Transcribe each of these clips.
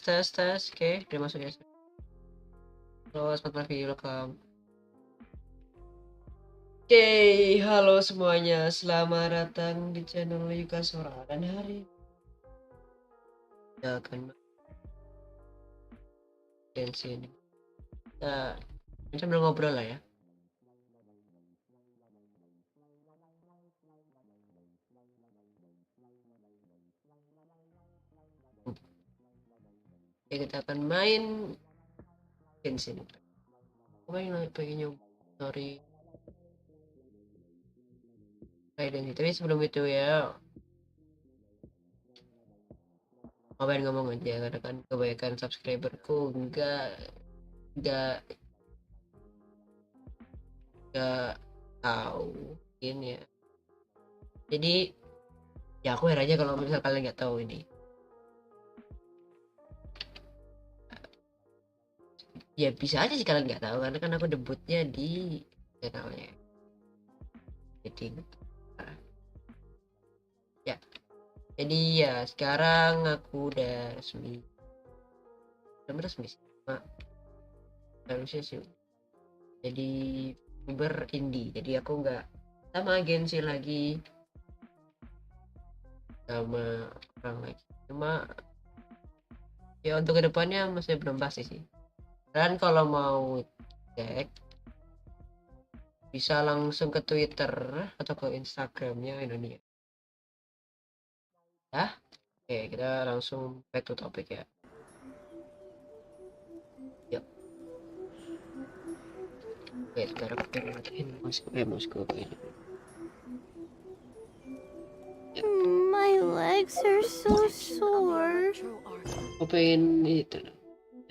Tes. Oke, udah masuk ya. Halo, selamat pagi, welcome. Oke, halo semuanya. Selamat datang di channel Yuka Sora. Dan hari kita akan genshin. Kita sambil ngobrol lah ya. Oke, kita akan main genshin. Aku pengen nyoba story identity, tapi sebelum itu ya ngapain ngomong aja, karena kan kebanyakan subscriberku nggak tahu ini ya. Jadi ya aku heran aja kalau misal kalian nggak tahu ini. Ya bisa aja sih kalian nggak tahu, karena kan aku debutnya di channelnya. Jadi ya, jadi ya sekarang aku udah resmi sih, harusnya sih. Jadi youtuber indie, jadi aku nggak sama agensi lagi sama orang lagi. Cuma ya untuk kedepannya masih belum pasti sih. Dan kalau mau cek bisa langsung ke Twitter atau ke Instagramnya Indonesia. Ya, oke, kita langsung back to topic ya. Yuk. Oke, sekarang aku pengen ngatain mouse ini. My legs are so sore. Aku pengen itu.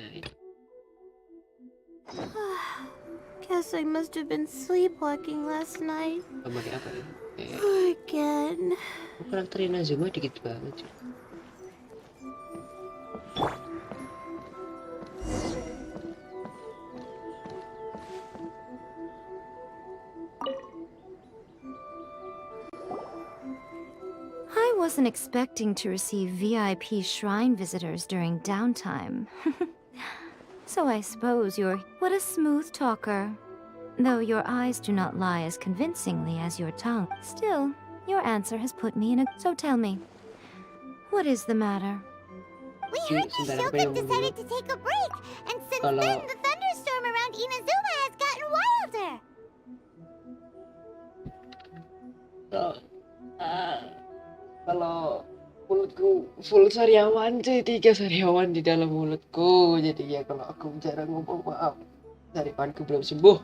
Nah, itu. Guess I must have been sleepwalking last night. Pakai apa ya? Again. Aku karakterin Azuma dikit banget sih. I wasn't expecting to receive VIP shrine visitors during downtime. So I suppose you're... What a smooth talker. Though your eyes do not lie as convincingly as your tongue. Still, your answer has put me in a... So tell me, what is the matter? We heard the Shogun decided to take a break, and since then the thunderstorm around Inazuma has gotten wilder. Kalau mulutku full sariawan cuy, 3 sariawan di dalam mulutku, jadi ya kalau aku bicara ngomong maaf, sariawanku belum sembuh.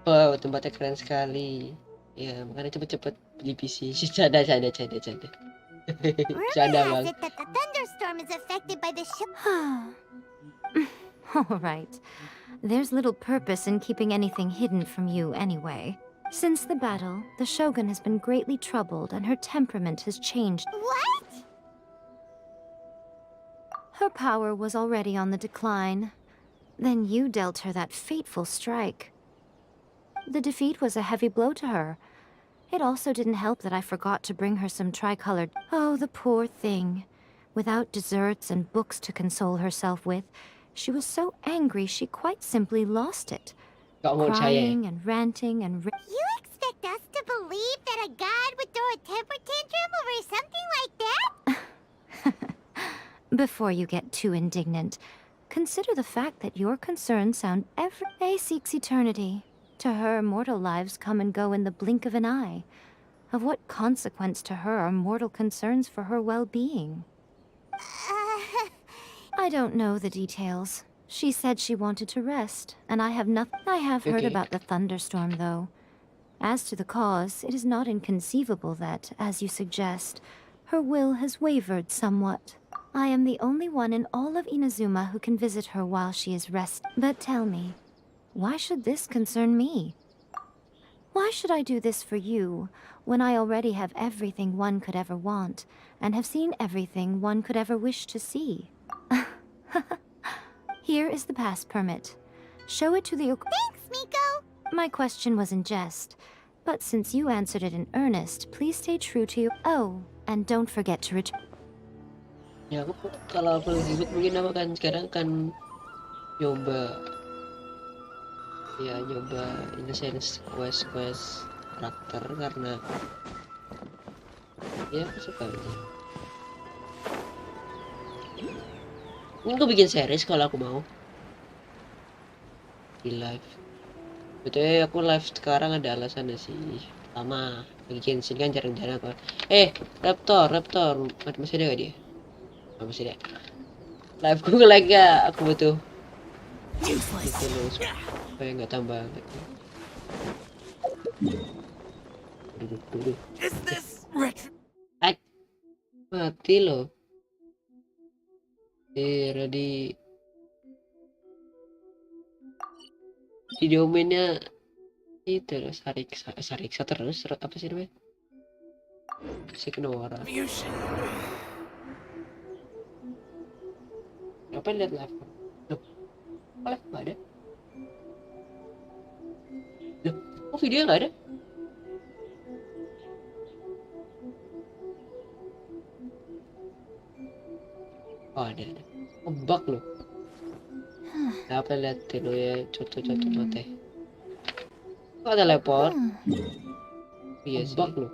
Wow, tempatnya keren sekali ya, makanya cepet-cepet beli PC. Canda Rumor Canda has bang. it that the thunderstorm is affected by the All right. There's little purpose in keeping anything hidden from you anyway. Since the battle, the Shogun has been greatly troubled and her temperament has changed. What? Her power was already on the decline. Then you dealt her that fateful strike. The defeat was a heavy blow to her. It also didn't help that I forgot to bring her some tricolored... Oh, the poor thing. Without desserts and books to console herself with, she was so angry she quite simply lost it. Gak mau percaya ya? Crying and ranting and You expect us to believe that a god would throw a temper tantrum over something like that? Before you get too indignant, consider the fact that your concerns sound every day seeks eternity. To her, mortal lives come and go in the blink of an eye. Of what consequence to her are mortal concerns for her well-being? I don't know the details. She said she wanted to rest, and I have heard Okay. about the thunderstorm, though. As to the cause, it is not inconceivable that, as you suggest, her will has wavered somewhat. I am the only one in all of Inazuma who can visit her while she is resting. But tell me, why should this concern me? Why should I do this for you, when I already have everything one could ever want, and have seen everything one could ever wish to see? Here is the pass permit. Show it to the... Thanks, Miko! My question was in jest, but since you answered it in earnest, please stay true to your... Oh, and don't forget to return... Ya kalau aku lagi mood mungkin aku kan sekarang kan nyoba in a sense quest karakter karena ya aku suka aja. Ini aku bikin series kalau aku mau di live. Betul aku live sekarang ada alasannya sih. Pertama lagi genshin kan jarang-jarang kan. Raptor masih ada gak dia? Masih ada. Live gue nge-lag ya, aku butuh itu loh supaya nggak tambah duduk mati loh. Ready di domainnya itu loh, Sariksa terus apa sih namanya, Signora. Apa lihat live? Loh, live nggak ada? Loh, kok video nggak ada? Oh ada. Oh, bug loh. Apa lihat lo ya, contoh mate. Kok ada teleport? Iya sih. Bug loh.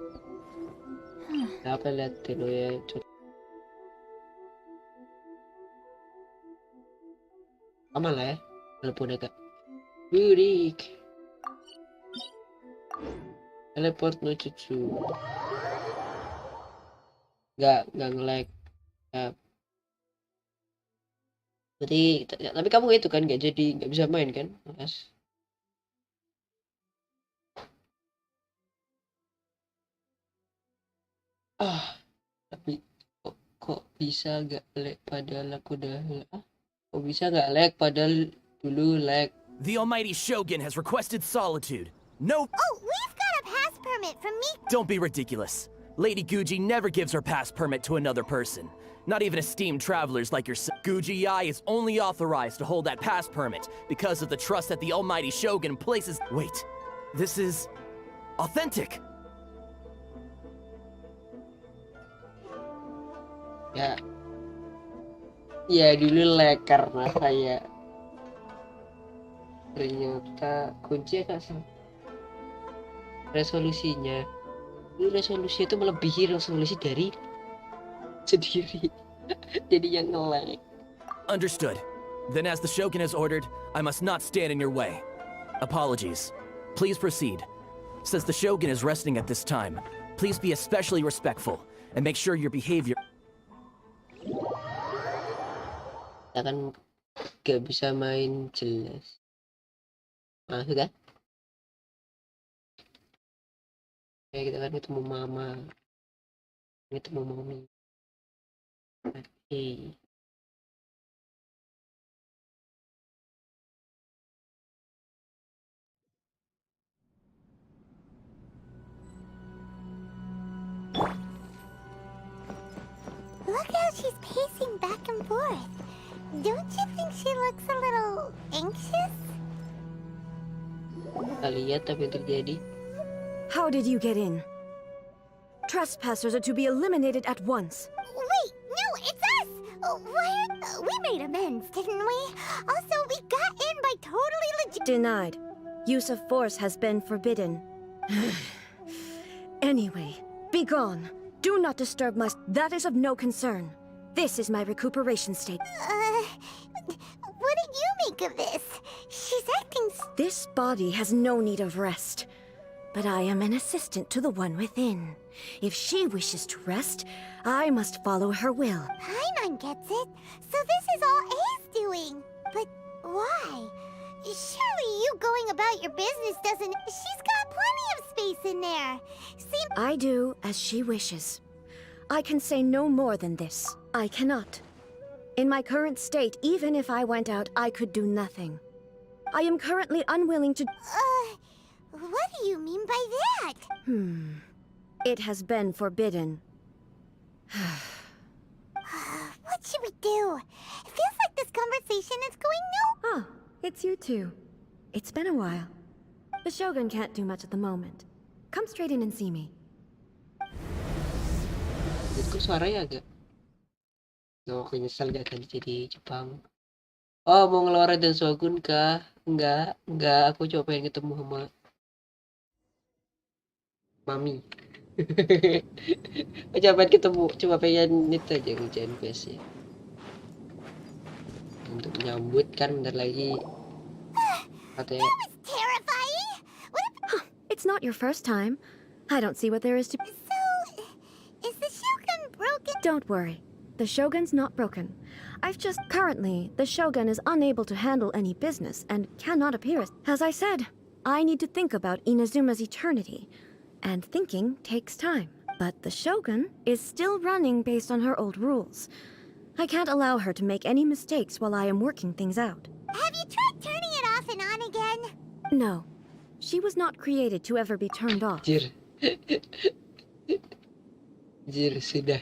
Apa lihat lo ya, contoh. Aman lah ya, walaupun agak burik. Teleport no cucu. Nggak nge-lag. Ya. Berarti, tapi kamu itu kan nggak bisa main kan, Mas? Tapi kok bisa nggak lag padahal aku udah Kok bisa nggak lag padahal dulu lag? The almighty Shogun has requested solitude. No. Oh, we've got a pass permit from Miko. Don't be ridiculous. Lady Guji never gives her pass permit to another person. Not even esteemed travelers like yourself. Guji Ai is only authorized to hold that pass permit because of the trust that the almighty Shogun places. Wait, this is authentic. Ya dulu lag karena saya ternyata kunci agak sama resolusinya. Dulu resolusi itu melebihi resolusi dari sendiri. Jadi yang nge-lag. Understood. Then as the Shogun has ordered, I must not stand in your way. Apologies. Please proceed. Since the Shogun is resting at this time, please be especially respectful and make sure your behavior... Kita kan gak bisa main jelas. Masuk kan? Ya kita kan ketemu mama, ketemu mami. Oke. Look how she's pacing back and forth. Don't you think she looks a little anxious? Kita lihat apa yang terjadi. How did you get in? Trespassers are to be eliminated at once. Wait, no, it's We made amends, didn't we? Also, we got in by totally legit. Denied. Use of force has been forbidden. Anyway, be gone. Do not disturb my... That is of no concern. This is my recuperation state. What did you make of this? She's acting. This body has no need of rest. But I am an assistant to the one within. If she wishes to rest, I must follow her will. Paimon gets it. So this is all A's doing. But why? Surely you going about your business doesn't... She's got plenty of space in there. I do as she wishes. I can say no more than this. I cannot. In my current state, even if I went out, I could do nothing. I am currently unwilling to... What do you mean by that? It has been forbidden. What should we do? It feels like this conversation is going Oh, it's you two. It's been a while. The Shogun can't do much at the moment. Come straight in and see me. Itu suaranya agak. Gak aku nyesel gak tadi jadi Jepang. Oh, mau ngeluarin dan Shogun kah? Enggak. Aku cuma pengen ketemu sama Mami. Aku cuma pengen ketemu, cuma pengen itu aja ngerjain quest ya. Untuk menyambut kan bentar lagi. Katanya. terrifying. It's not your first time. I don't see what there is to... So, is the Shogun broken? Don't worry. The Shogun's not broken. Currently, the Shogun is unable to handle any business and cannot appear. As I said, I need to think about Inazuma's eternity. And thinking takes time. But the Shogun is still running based on her old rules. I can't allow her to make any mistakes while I am working things out. Have you tried turning it off and on again? No. She was not created to ever be turned off. Jir. Jir, sudah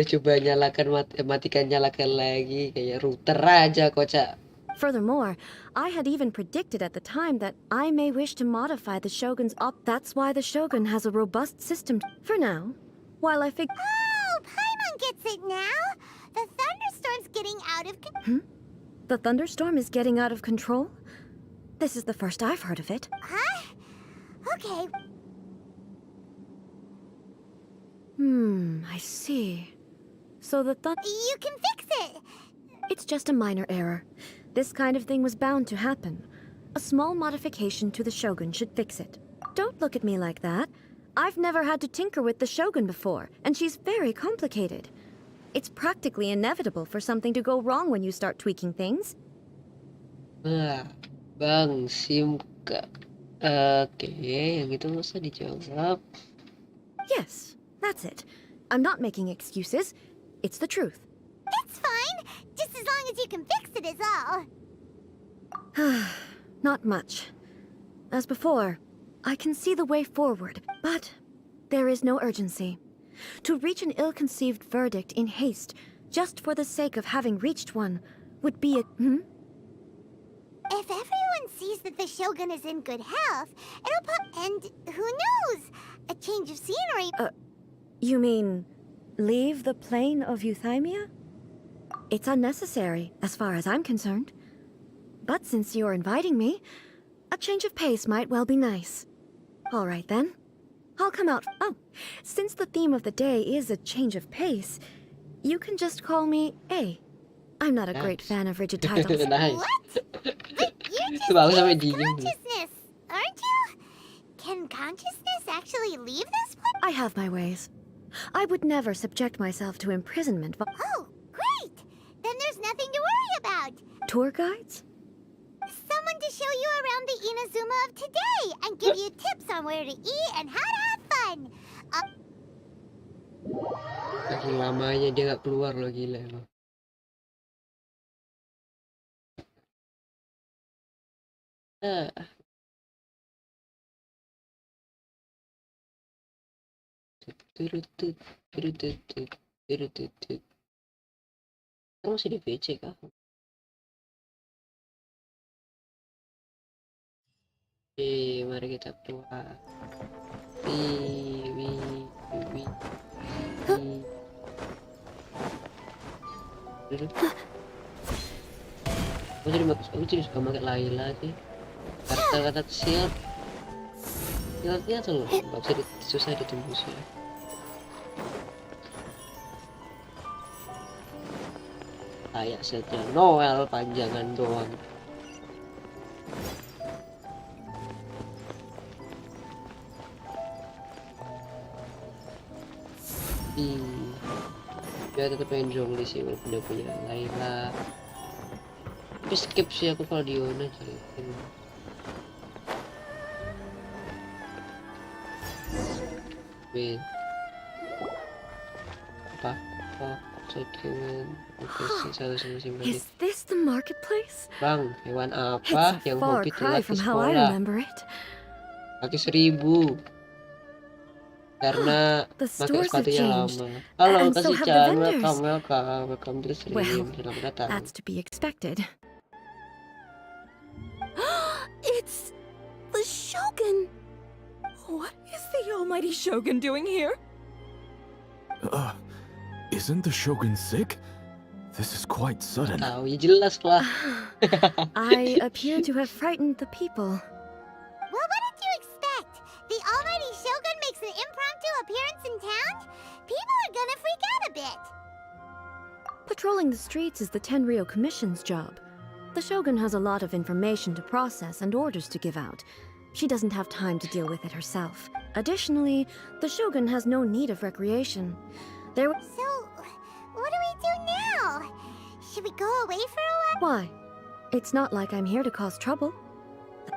coba matikan nyalakan lagi kayak router aja kocak. Furthermore, I had even predicted at the time that I may wish to modify the Shogun's That's why the Shogun has a robust system for now. While I Oh, Paimon gets it now. The thunderstorm's getting out of control. The thunderstorm is getting out of control? This is the first I've heard of it. Huh? Okay. I see. So the You can fix it. It's just a minor error. This kind of thing was bound to happen. A small modification to the Shogun should fix it. Don't look at me like that. I've never had to tinker with the Shogun before, and she's very complicated. It's practically inevitable for something to go wrong when you start tweaking things. Bang Simka. Oke, yang itu nggak usah dijawab. Yes, that's it. I'm not making excuses. It's the truth. It's fine. Just as long as you can fix it is all. Not much. As before, I can see the way forward, but there is no urgency. To reach an ill-conceived verdict in haste, just for the sake of having reached one, would be a... If everyone sees that the Shogun is in good health, it'll pop... And who knows? A change of scenery... You mean, leave the plane of euthymia? It's unnecessary, as far as I'm concerned. But since you're inviting me, a change of pace might well be nice. All right, then. I'll come out... Oh, since the theme of the day is a change of pace, you can just call me A. I'm not a great fan of rigid titles. Nice. What? But you just Bagus sampai used diem. consciousness, aren't you? Can consciousness actually leave this place? I have my ways. I would never subject myself to imprisonment. Oh, great! Then there's nothing to worry about. Tour guides? Someone to show you around the Inazuma of today and give you tips on where to eat and how to have fun. Saking lamanya dia nggak keluar loh, gila loh. Turutut, turutut, turutut. Kamu masih di VC kah? Mari kita keluar. Wih. Aku jadi suka pakai Layla sih. Kata-kata shieldnya tuh nggak bisa susah ditembus ya. Kayak shieldnya Noel panjangan doang. Dia tetap pengen jongli sih walaupun dia punya Layla. Tapi skip sih aku kalau Diona jadi. Wait. Apa? Oh, segmen. Oke sih satu sama simpan. Is this the marketplace? Bang, hewan apa It's a yang far hobi cry telat ke from how I sekolah? remember it. Kaki 1000. Karena The pakai stores have sepatunya changed. lama. Halo, And so have the kasih-chan, vendors. welcome to the stream. Well, Selamat datang. that's to be expected. It's the Shogun! What is the almighty Shogun doing here? Isn't the Shogun sick? This is quite sudden. Tahu ya jelas lah. I appear to have frightened the people. Well, what did you expect? The almighty Shogun makes an impromptu appearance in town? People are gonna freak out a bit. Patrolling the streets is the Tenryou Commission's job. The Shogun has a lot of information to process and orders to give out. She doesn't have time to deal with it herself. Additionally, the Shogun has no need of recreation. So, what do we do now? Should we go away for a while? Why? It's not like I'm here to cause trouble.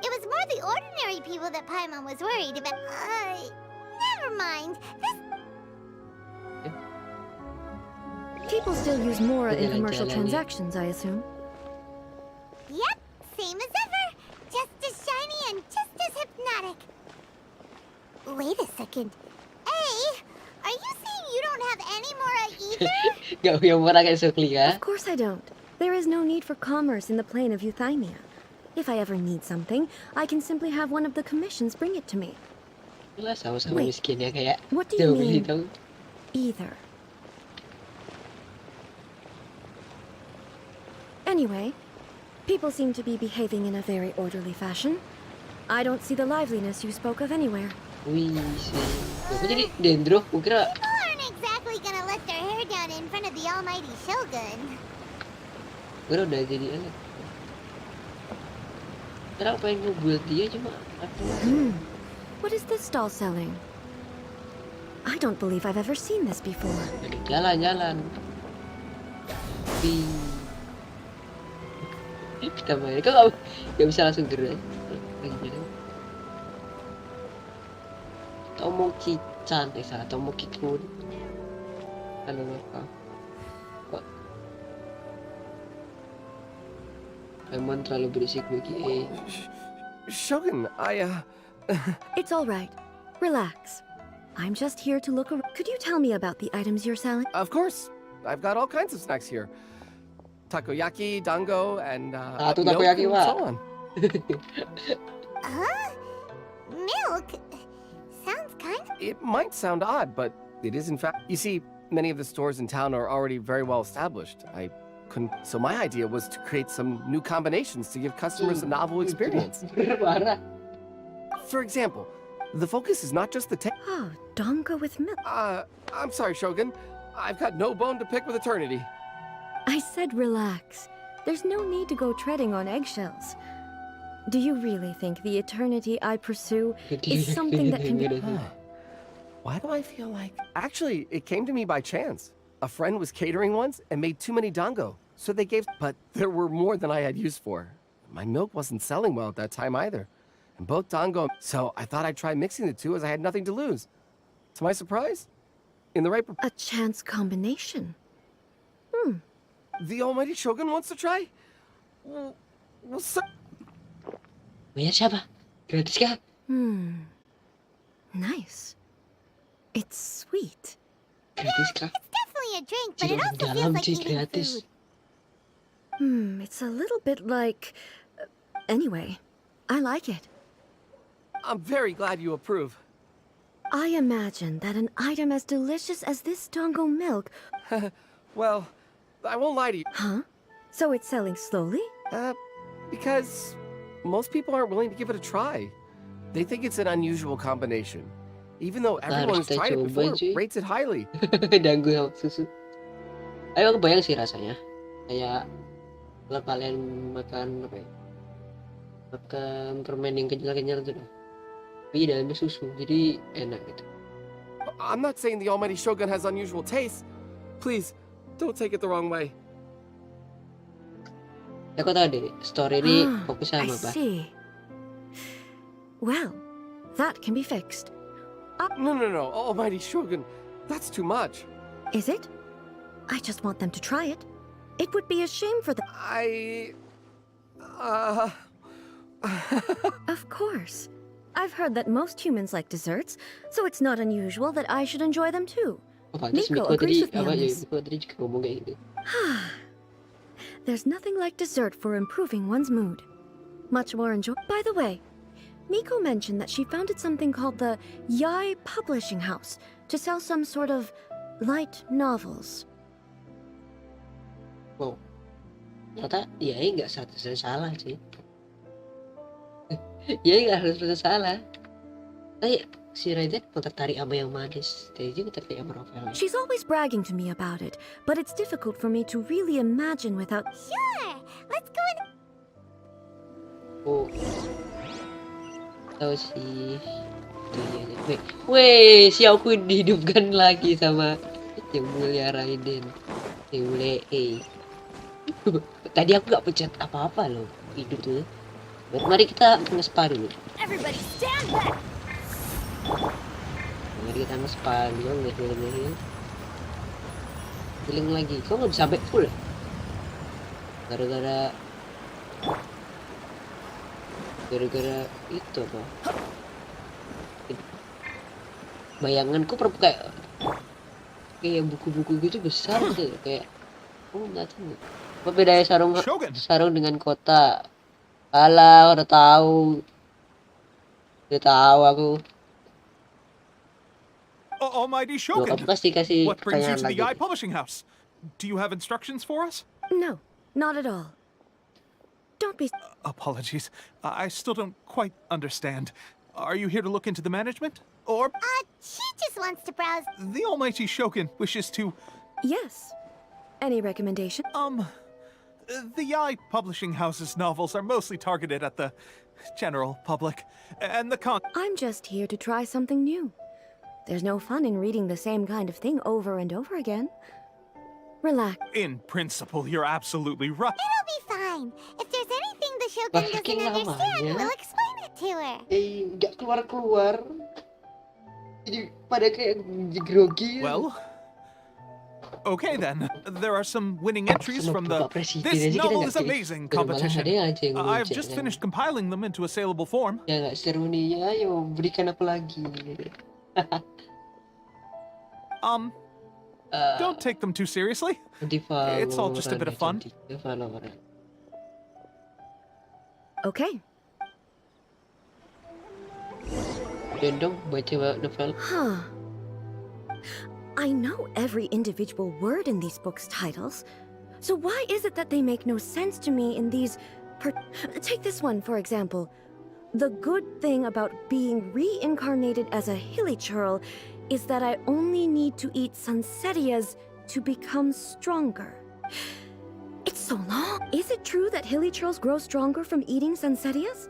It was more the ordinary people that Paimon was worried about. Never mind. People still use Mora in commercial Jalan-jalan ya. transactions, I assume. Yep, same as ever. Just as shiny and just as hypnotic. Wait a second. Hey, are you saying you don't have any Mora either? Gak punya murah kayak Sukli ya. Of course I don't. There is no need for commerce in the plane of Euthymia. If I ever need something, I can simply have one of the commissions bring it to me. Lah sama-sama Wait, miskin ya kayak. what do you Jauh mean? gitu. Either. Anyway, people seem to be behaving in a very orderly fashion. I don't see the liveliness you spoke of anywhere. Wih sih. Aku jadi dendro. Aku kira People aren't exactly gonna let their hair down in front of the almighty Shogun. udah jadi anak. Kira aku pengen nge-build dia cuma aku. What is this stall selling? I don't believe I've ever seen this before. Jalan-jalan. Wih. Kita main. Kok gak bisa langsung gerak? Lagi jalan. Tomoki-chan, salah Tomoki-kun. Halo apa? Kok emang terlalu berisik bagi Shogun, It's all right. Relax. I'm just here to look around. Could you tell me about the items you're selling? Of course. I've got all kinds of snacks here. Takoyaki, dango, and Tuh milk takoyaki, and Pak. so on. Huh? Milk? Sounds kind of... It might sound odd, but it is in fact. You see, many of the stores in town are already very well established. So my idea was to create some new combinations to give customers a novel experience. Parah. For example, the focus is not just the Oh, donga with milk. I'm sorry, Shogun. I've got no bone to pick with eternity. I said relax. There's no need to go treading on eggshells. Do you really think the eternity I pursue is something that can be... Why do I feel like... Actually, it came to me by chance. A friend was catering once and made too many dango, so they gave... But there were more than I had use for. My milk wasn't selling well at that time either. And both dango... So I thought I'd try mixing the two as I had nothing to lose. To my surprise, in the right... A chance combination. The almighty Shogun wants to try? Well, so... Bayar siapa? Gratis kah? Nice. It's sweet. Gratis kah? It's definitely a drink, but it Jika also dalam feels like sih eating gratis. food. It's a little bit like... Anyway, I like it. I'm very glad you approve. I imagine that an item as delicious as this dongo milk... Well, I won't lie to you. Huh? So it's selling slowly? Because most people aren't willing to give it a try. They think it's an unusual combination. Even though everyone who's Harus kita tried it coba, before cuy. rates it highly. Ganggu sama susu. Ayo kebayang sih rasanya. Kayak kalau kalian makan apa ya? Makan permen yang kenyal-kenyal tuh. Tapi di dalamnya susu, jadi enak gitu. I'm not saying the Almighty Shogun has unusual tastes. Please, don't take it the wrong way. Ya, aku tahu deh, story ini Ah, fokusnya I sama apa. see. Well, that can be fixed. No, Almighty Shogun. That's too much. Is it? I just want them to try it. It would be a shame for them. Of course. I've heard that most humans like desserts, so it's not unusual that I should enjoy them too. Oh, pantas Miko Miko agrees tadi with me apa on ya? this. Miko tadi juga ngomong kayak gitu. There's nothing like dessert for improving one's mood. Much more enjoy. By the way, Miko mentioned that she founded something called the Yai Publishing House to sell some sort of light novels. Wow. Ternyata ya nggak 100% salah sih. Ya nggak 100% salah. Tapi si Raiden mau tertarik sama yang manis, dia juga tertarik sama novel. She's always bragging to me about it, but it's difficult for me to really imagine without. Sure, let's go in. Oh, tahu sih. Weh, si aku dihidupkan lagi sama yang mulia Raiden, yang mulia E. Tadi aku nggak pencet apa-apa loh, hidup tuh. Mari kita nge-spa dulu. Everybody stand back. Mari kita nge-spa dulu, ngehil. Healing lagi. Kok nggak bisa sampai full ya? Gara-gara itu apa? Bayanganku kayak buku-buku gitu besar gitu, kayak nggak tahu. Apa bedanya sarung dengan kota? Alah, udah tahu aku. Almighty Loh, Shogun, kamu pasti kasih what brings you pertanyaan to the lagi. Eye Publishing House? Do you have instructions for us? No, not at all. Don't be. Apologies, I still don't quite understand. Are you here to look into the management? Or She just wants to browse. the Almighty Shogun wishes to, Yes. Any recommendation? the Eye Publishing House's novels are mostly targeted at the general public, and the I'm just here to try something new. There's no fun in reading the same kind of thing over and over again. Relax. in principle, you're absolutely right. It'll be fine. If there's anything the Shogun Saking doesn't understand, lamanya. we'll explain it to her. Nggak keluar. Jadi pada kayak grogi. Well, okay then. There are some winning entries from the This Novel is Amazing competition. I've just finished compiling them into a saleable form. Ya nggak seru nih, ayo berikan apa lagi? Don't take them too seriously. It's all just a bit of fun. Okay. Dong baca novel. Huh. I know every individual word in these books' titles. So why is it that they make no sense to me in these Take this one, for example. The good thing about being reincarnated as a hilly churl is that I only need to eat sunsettias to become stronger. It's so long. Is it true that hilly churls grow stronger from eating sunsettias?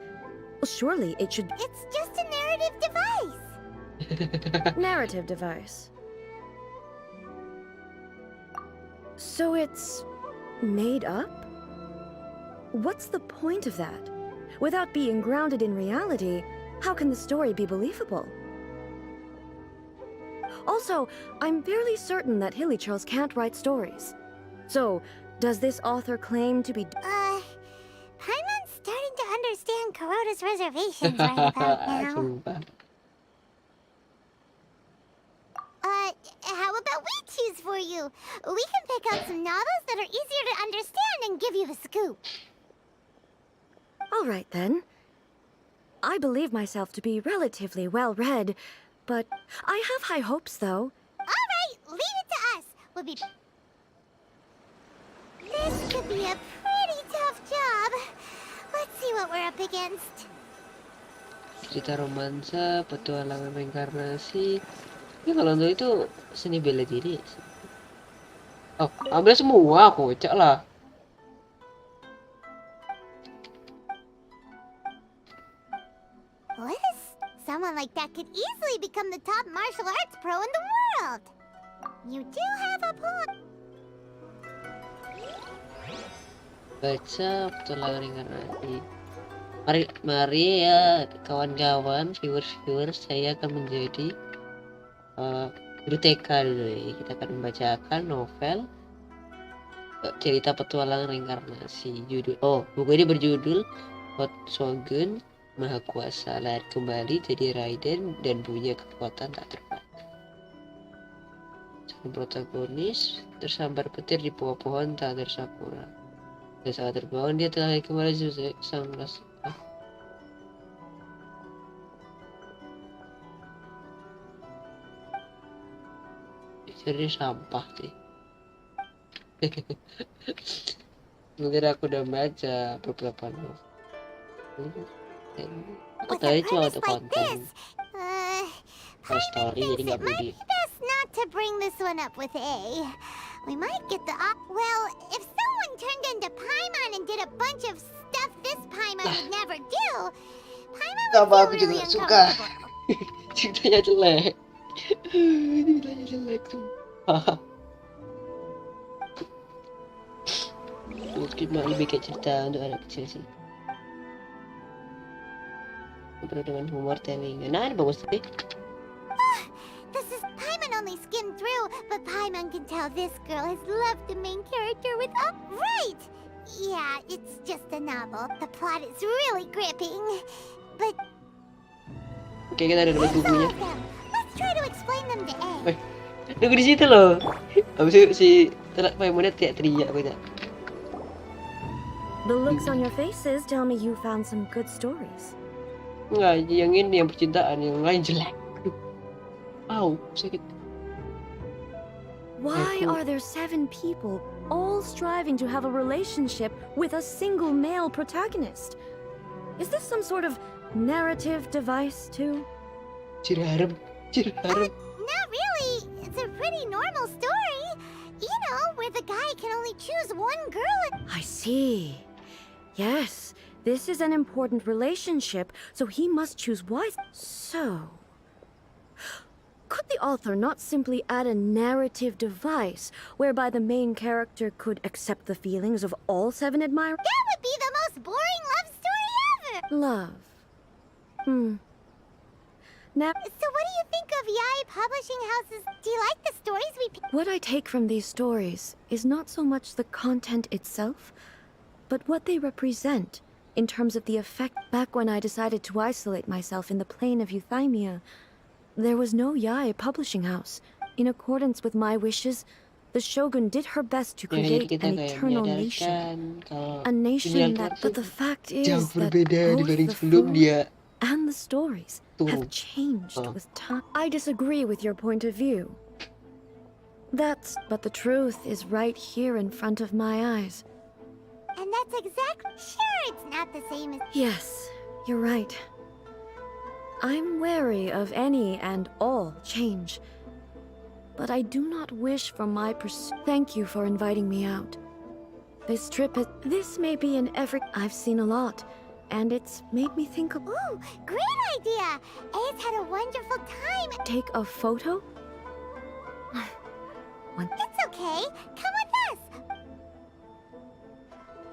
Well, surely it should. It's just a narrative device. Narrative device. So it's made up? What's the point of that? Without being grounded in reality, how can the story be believable? Also, I'm fairly certain that hilly churls can't write stories. So, does this author claim to be... Paimon's starting to understand Kuroda's reservations right about now. Sumpah. How about we choose for you? We can pick out some novels that are easier to understand and give you the scoop. All right, then. I believe myself to be relatively well-read, but I have high hopes, though. All right, leave it to us. We'll be... This could be a pretty tough job. Let's see what we're up against. Cerita romansa, petualangan reinkarnasi. Ya kalau untuk itu seni bela diri. Oh, ambil semua, kocak lah. Liz, someone like that could easily become the top martial arts pro in the world. You do have a point. Baca petualangan reinkarnasi. Mari ya kawan-kawan, viewers, saya akan menjadi guru TK dulu ya. Kita akan membacakan novel cerita petualangan reinkarnasi. Buku ini berjudul Hot Shogun Maha Kuasa, lahir kembali jadi Raiden dan punya kekuatan tak terbatas. Sang protagonis tersambar petir di pohon tak tersakura. Dan saat terbangun dia telah kembali sebagai sang rasa. Jadi sampah sih. Mungkin aku udah baca beberapa novel. Aku tahu cuma untuk konten story, jadi nggak perlu di. Best not to bring this one up with A. We might get the well, if someone turned into Paimon and did a bunch of stuff this Paimon would never do, Paimon would Apa aku feel really juga suka. uncomfortable. Ceritanya jelek. Ceritanya jelek tuh. Mungkin lebih kayak cerita untuk anak kecil sih. Penuh dengan humor telling. Nah, ini bagus sih. This is Paimon only skimmed through, but Paimon can tell this girl has loved the main character with right. Yeah, it's just a novel. The plot is really gripping, but Oke, kita ada dapat bukunya. let's try to explain them to A. Tunggu di situ loh. Habis itu si Paimonnya teriak gitu. The looks on your faces tell me you found some good stories. Enggak, yang ini yang percintaan, yang lain jelek. Au, sakit. Why are there 7 people all striving to have a relationship with a single male protagonist? Is this some sort of narrative device too? Cirharem. Not really. It's a pretty normal story. You know, where the guy can only choose one girl. I see. Yes, this is an important relationship, so he must choose wise. So, could the author not simply add a narrative device whereby the main character could accept the feelings of all 7 admirers? That would be the most boring love story ever. Love. Now, So what do you think of Yai Publishing Houses? Do you like the stories we pick? what I take from these stories is not so much the content itself, but what they represent in terms of the effect. Back when I decided to isolate myself in the plane of Euthymia, there was no Yai publishing house. In accordance with my wishes, the shogun did her best to Ya, jadi create kita an kayak eternal nation. menyadarkan kalau A nation dunia that, luar but tuh the fact is jauh that berbeda both dibanding the sebelum food dia and the stories turun. have changed with time. I disagree with your point of view. But the truth is right here in front of my eyes. And that's exactly. Sure, it's not the same as. Yes, you're right. I'm wary of any and all change. But I do not wish for my Thank you for inviting me out. This may be an effort. I've seen a lot, and it's made me think of. Ooh, great idea. A's had a wonderful time. Take a photo? It's okay. Come with us.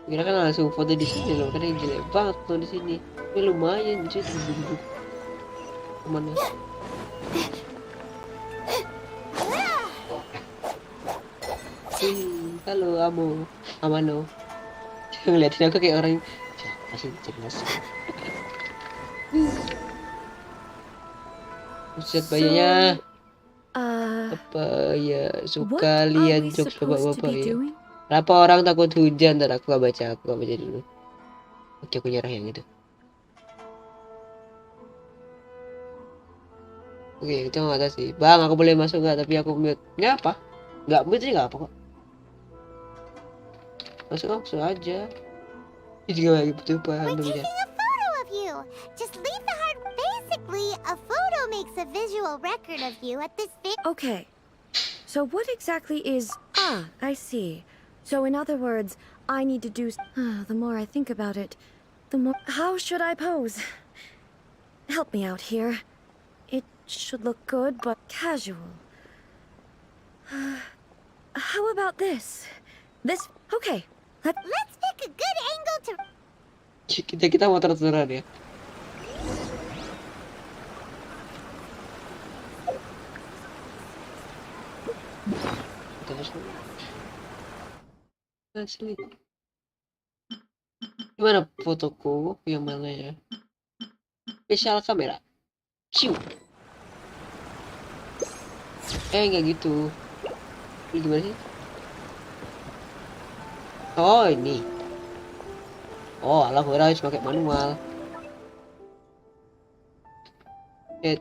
Kira kan langsung foto di sini loh, karena yang jelek banget tuh di sini. Ini lumayan sih duduk. Kemana? Halo, Amano. Ngeliatin aku kayak orang siapa sih jelas. Buset bayanya. Apa ya suka lihat jokes bapak-bapak ya. Kenapa orang takut hujan? Ntar aku gak baca dulu. Oke, aku nyerah yang itu. Oke, itu nggak tahu sih. Bang, aku boleh masuk nggak? Tapi aku mute. Nggak apa? Nggak mute sih nggak apa kok. Langsung aja. Ini juga lagi butuh paham We're dulu ya. taking a photo of you. Just leave the heart. Basically, a photo makes a visual record of you at this Okay. So what exactly is... Ah, I see. So in other words, I need to do... The more I think about it, the more... How should I pose? Help me out here. It should look good, but casual. How about this? This... Okay. Let's pick a good angle to... Kita mau terserah ya. Asli. Gimana fotoku? Yang mana ya? Spesial kamera. Ciu. Nggak gitu. Ini gimana sih? Oh, ini. Oh, alah, gue harus pakai manual. Wait.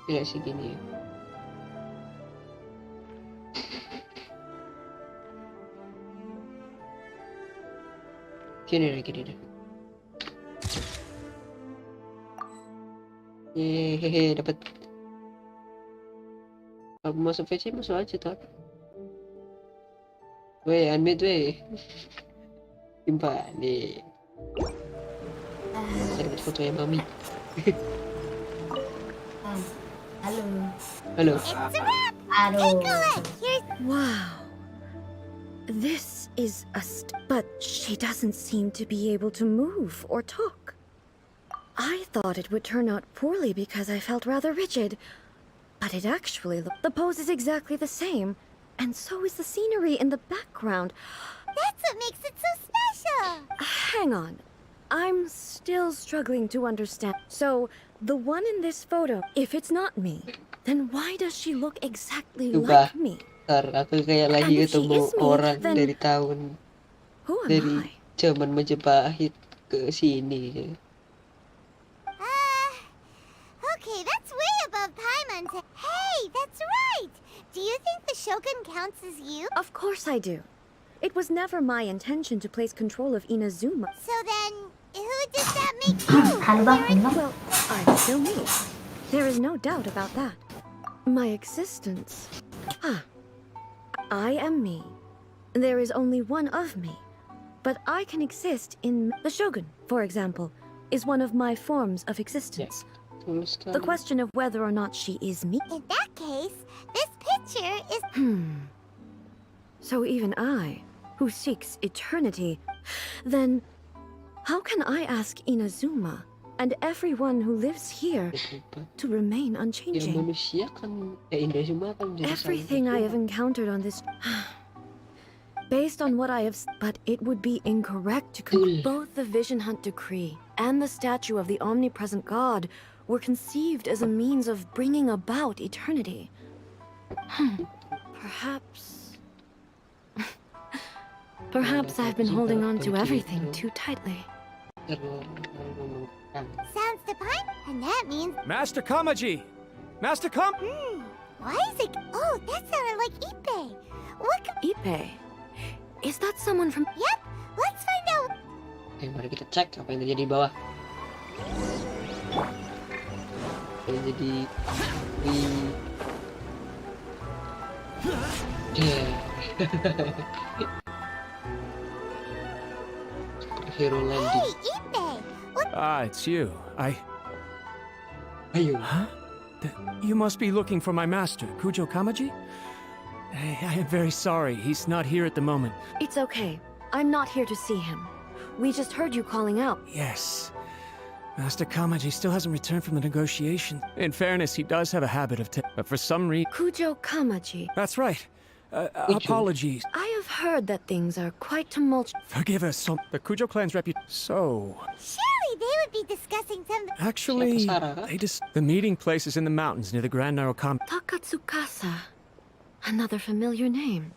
Tidak sih gini ya. Gini deh. Hehehe, dapat. Kalau masuk VC masuk aja tuh. Weh, unmute weh. Timpa nih. Saya dapat foto yang mami. Halo. It's a wrap! Nicolette, here's... Wow. This is but she doesn't seem to be able to move or talk. I thought it would turn out poorly because I felt rather rigid, but it actually the pose is exactly the same, and so is the scenery in the background. That's what makes it so special! Hang on. I'm still struggling to understand. So, the one in this photo, if it's not me, then why does she look exactly like me? Aku kayak lagi And if she ketemu is me, orang then dari tahun who am dari I? zaman Majapahit ke sini. Okay, that's way above Paimon. Hey, that's right! Do you think the Shogun counts as you? Of course I do. It was never my intention to place control of Inazuma. So then, who does that make you? Well, I'm still me. There is no doubt about that. My existence. I am me. There is only one of me. But I can exist in... The Shogun, for example, is one of my forms of existence. The question of whether or not she is me... In that case, this picture is... So even I, who seeks eternity, then how can I ask Inazuma and everyone who lives here to remain Ya unchanging? manusia kan, Indonesia kan jadi Everything I have encountered on this... Based on what I have... But it would be incorrect to... Both the Vision Hunt Decree and the statue of the omnipresent God were conceived as a means of bringing about eternity. Perhaps... Perhaps I've been holding on to everything too tightly. Sounds divine, and that means... Master Kamaji! Master Kam... Why is it... Oh, that sounded like Ippei. What could... Ippei? Is that someone from... Yep, let's find out. Oke, mari kita cek apa yang terjadi di bawah. Apa yang jadi Superhero Hey, landing. Ippei! What... Ah, it's you. Ayo. Huh? You must be looking for my master, Kujo Kamaji? I am very sorry. He's not here at the moment. It's okay. I'm not here to see him. We just heard you calling out. Yes. Master Kamaji still hasn't returned from the negotiation. In fairness, he does have a habit of but for some reason... Kujo Kamaji. That's right. Apologies. I have heard that things are quite tumultuous. Forgive us. The Kujo clan's reputation... So... Surely they would be discussing something... Actually, the meeting place is in the mountains near the Grand Narrow Takatsukasa. Another familiar name.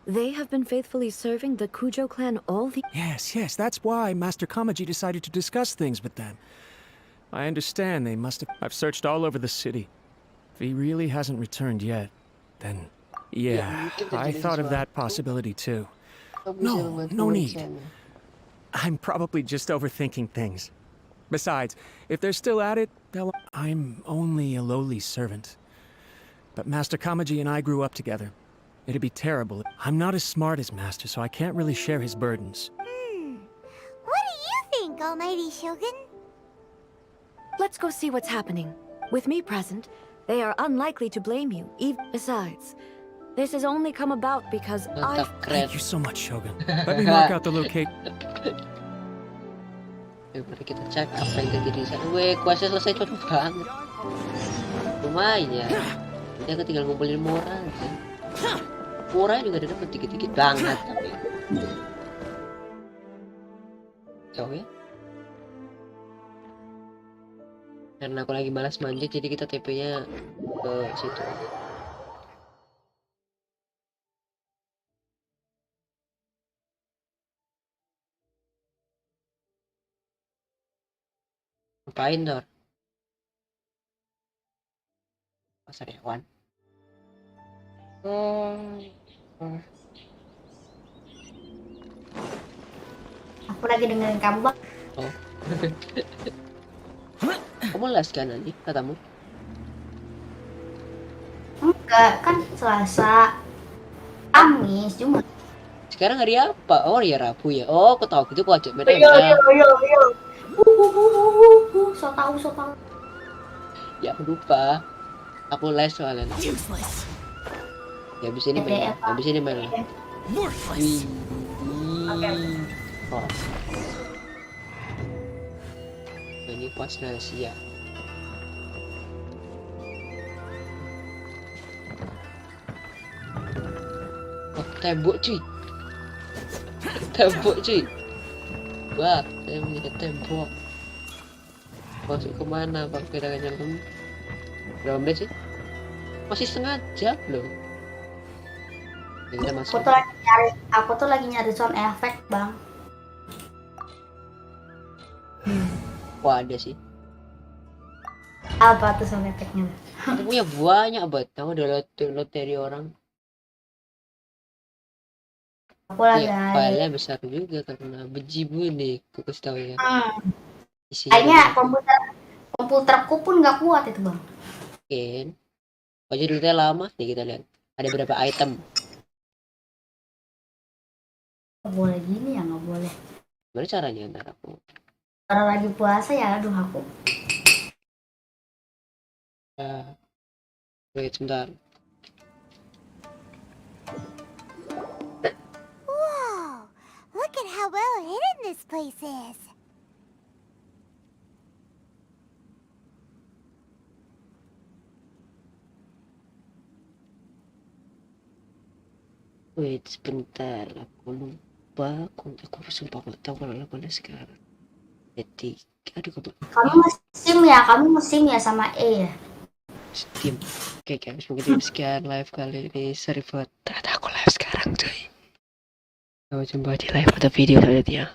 They have been faithfully serving the Kujo clan all the... Yes, that's why Master Kamaji decided to discuss things with them. I understand they must have... I've searched all over the city. If he really hasn't returned yet, then... Yeah, I thought of that possibility too. No need. I'm probably just overthinking things. Besides, if they're still at it, I'm only a lowly servant. But Master Kamaji and I grew up together. It'd be terrible. I'm not as smart as Master, so I can't really share his burdens. What do you think, Almighty Shogun? Let's go see what's happening. With me present, they are unlikely to blame you. Besides, this has only come about because Mantap, keren. Thank you so much, Shogun. Let me mark out the location. Mari kita cek apa yang terjadi di sana. Weh, kuasa selesai cepet banget. Lumayan ya. Dia tinggal ngumpulin murah aja. Murah juga dia dapat dikit-dikit banget tapi. Jauh ya. Karena aku lagi malas manjat jadi kita TP-nya ke situ. Ngapain Dor? Pasar hewan. Aku lagi dengerin kamu, Bang. Oh. Kamu les kan nanti katamu? Enggak, kan Selasa, Kamis, Jumat. Sekarang hari apa? Oh ya Rabu ya. Oh, aku tahu gitu kok beda. Yo. So tahu. Ya aku lupa. Aku les soalnya. Useless. Ya habis ini main. Habis ini main. Worthless. Oh. Ini pas rahasia. Oh, tembok cuy. Tembok cuy. Wah, saya melihat tembok. Masuk kemana bang? Kita akan nyelem. Berapa menit sih? Masih setengah jam loh. Ya, kita masuk. Aku tuh lagi nyari sound effect, Bang. Wah ada sih. Apa tuh sound effect-nya? Aku punya banyak banget. Kamu download dari orang. Aku lagi Ya, filenya besar juga karena bejibu nih. Aku kasih tahu ya. Kayaknya komputerku pun nggak kuat itu, Bang. Mungkin. Oh, jadi dulu lama nih kita lihat. Ada berapa item? Nggak boleh gini ya, nggak boleh. Gimana caranya ntar aku? Kalau lagi puasa ya, aduh aku. Wait sebentar. Wow, look at how well hidden this place is. Wait sebentar, aku lupa. Aku sumpah nggak tahu kalau lakukannya sekarang. Etik, aduh Kamu musim ya sama E ya? Steam. Oke guys, mungkin sekian live kali ini. Sorry buat ternyata aku live sekarang cuy. Sampai jumpa di live atau video selanjutnya.